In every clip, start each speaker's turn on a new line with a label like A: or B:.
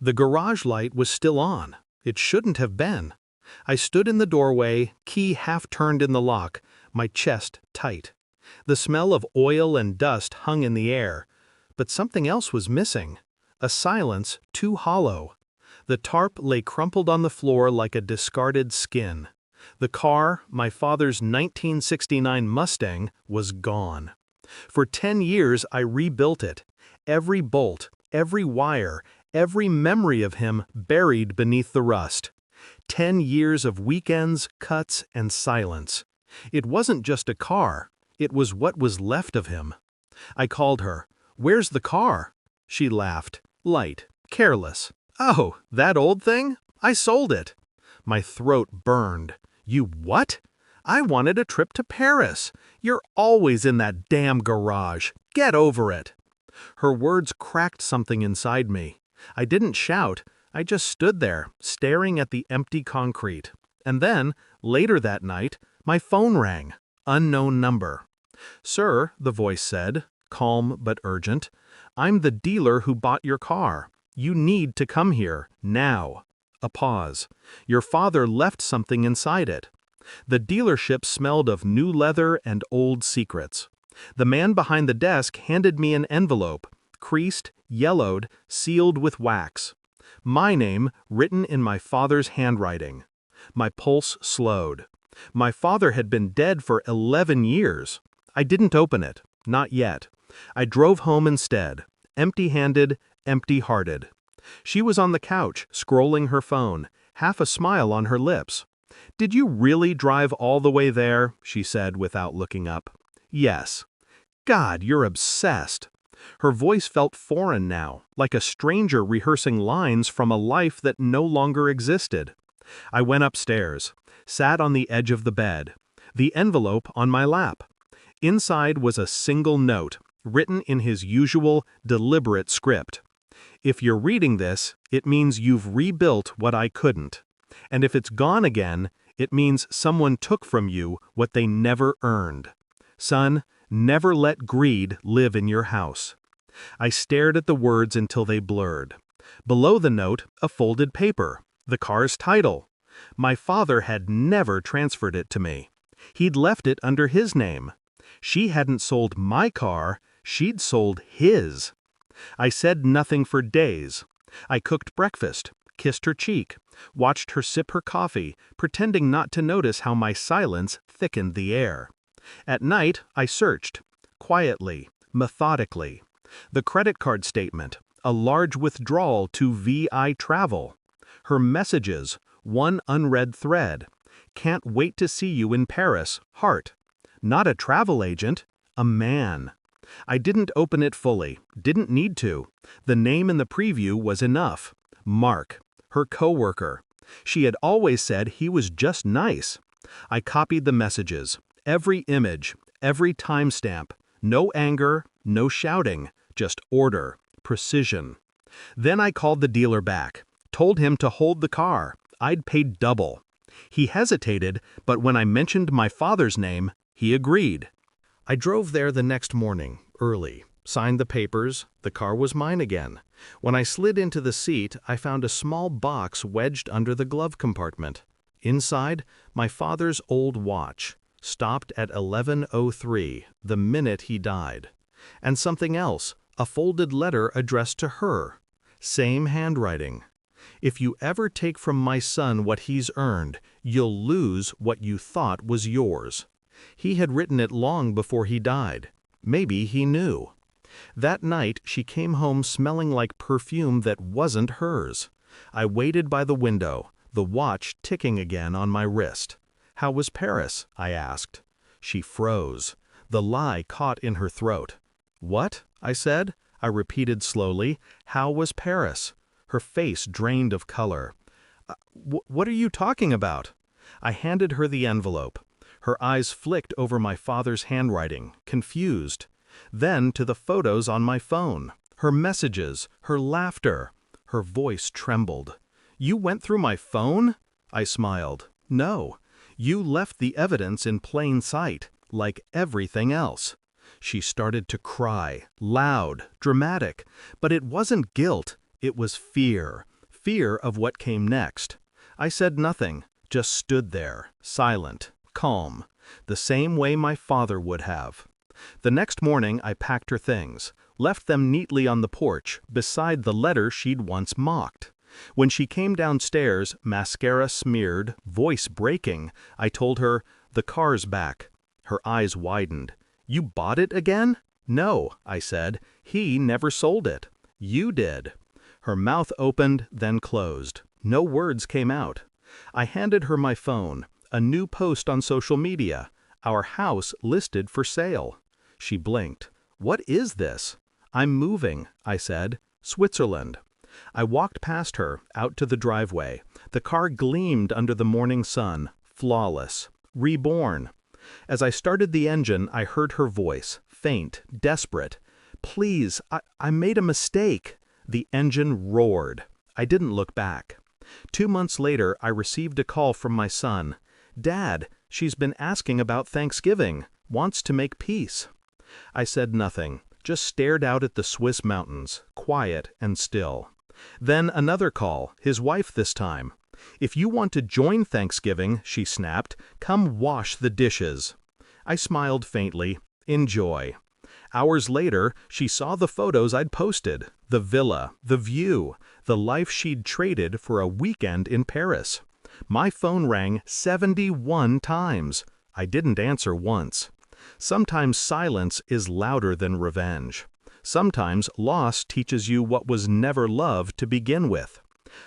A: The garage light was still on. It shouldn't have been. I stood in the doorway, key half turned in the lock, my chest tight. The smell of oil and dust hung in the air, but something else was missing. A silence too hollow. The tarp lay crumpled on the floor like a discarded skin. The car, my father's 1969 Mustang, was gone. For 10 years I rebuilt it. Every bolt, every wire, every memory of him buried beneath the rust. 10 years of weekends, cuts, and silence. It wasn't just a car. It was what was left of him. I called her. "Where's the car?" She laughed, light, careless. "Oh, that old thing? I sold it." My throat burned. "You what?" "I wanted a trip to Paris. You're always in that damn garage. Get over it." Her words cracked something inside me. I didn't shout. I just stood there, staring at the empty concrete. And then, later that night, my phone rang. Unknown number. "Sir," the voice said, calm but urgent, "I'm the dealer who bought your car. You need to come here, now." A pause. "Your father left something inside it." The dealership smelled of new leather and old secrets. The man behind the desk handed me an envelope, creased, yellowed, sealed with wax. My name written in my father's handwriting. My pulse slowed. My father had been dead for 11 years. I didn't open it, not yet. I drove home instead, empty-handed, empty-hearted. She was on the couch, scrolling her phone, half a smile on her lips. "Did you really drive all the way there?" she said without looking up. "Yes." "God, you're obsessed." Her voice felt foreign now, like a stranger rehearsing lines from a life that no longer existed. I went upstairs, sat on the edge of the bed, the envelope on my lap. Inside was a single note, written in his usual, deliberate script. "If you're reading this, it means you've rebuilt what I couldn't. And if it's gone again, it means someone took from you what they never earned. Son, never let greed live in your house." I stared at the words until they blurred. Below the note, a folded paper, the car's title. My father had never transferred it to me. He'd left it under his name. She hadn't sold my car, she'd sold his. I said nothing for days. I cooked breakfast, kissed her cheek, watched her sip her coffee, pretending not to notice how my silence thickened the air. At night, I searched, quietly, methodically. The credit card statement, a large withdrawal to VI Travel. Her messages, one unread thread. "Can't wait to see you in Paris, heart." Not a travel agent, a man. I didn't open it fully, didn't need to. The name in the preview was enough. Mark, her coworker. She had always said he was just nice. I copied the messages, every image, every timestamp. No anger, no shouting, just order, precision. Then I called the dealer back, told him to hold the car. I'd paid double. He hesitated, but when I mentioned my father's name, he agreed. I drove there the next morning, early, signed the papers, the car was mine again. When I slid into the seat, I found a small box wedged under the glove compartment. Inside, my father's old watch, stopped at 11:03, the minute he died. And something else, a folded letter addressed to her. Same handwriting. "If you ever take from my son what he's earned, you'll lose what you thought was yours." He had written it long before he died. Maybe he knew. That night she came home smelling like perfume that wasn't hers. I waited by the window, the watch ticking again on my wrist. "How was Paris?" I asked. She froze. The lie caught in her throat. "What?" I said. I repeated slowly. "How was Paris?" Her face drained of color. What are you talking about?" I handed her the envelope. Her eyes flicked over my father's handwriting, confused. Then to the photos on my phone, her messages, her laughter. Her voice trembled. "You went through my phone?" I smiled. "No. You left the evidence in plain sight, like everything else." She started to cry, loud, dramatic, but it wasn't guilt, it was fear. fear of what came next. I said nothing, just stood there, silent, calm, the same way my father would have. The next morning I packed her things, left them neatly on the porch, beside the letter she'd once mocked. When she came downstairs, mascara smeared, voice breaking, I told her, "The car's back." Her eyes widened. "You bought it again?" "No," I said. "He never sold it. You did." Her mouth opened, then closed. No words came out. I handed her my phone, a new post on social media, "Our house listed for sale." She blinked. "What is this?" "I'm moving," I said. "Switzerland." I walked past her, out to the driveway. The car gleamed under the morning sun, flawless, reborn. As I started the engine, I heard her voice, faint, desperate. "Please, I made a mistake." The engine roared. I didn't look back. 2 months later, I received a call from my son. "Dad, she's been asking about Thanksgiving, wants to make peace." I said nothing, just stared out at the Swiss mountains, quiet and still. Then another call, his wife this time. "If you want to join Thanksgiving," she snapped, "come wash the dishes." I smiled faintly. Enjoy. Hours later, she saw the photos I'd posted, the villa, the view, the life she'd traded for a weekend in Paris. My phone rang 71 times. I didn't answer once. Sometimes silence is louder than revenge. Sometimes loss teaches you what was never love to begin with.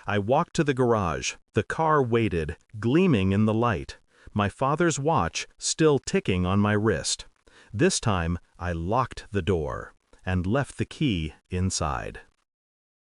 A: I walked to the garage. The car waited, gleaming in the light. My father's watch still ticking on my wrist. This time, I locked the door and left the key inside.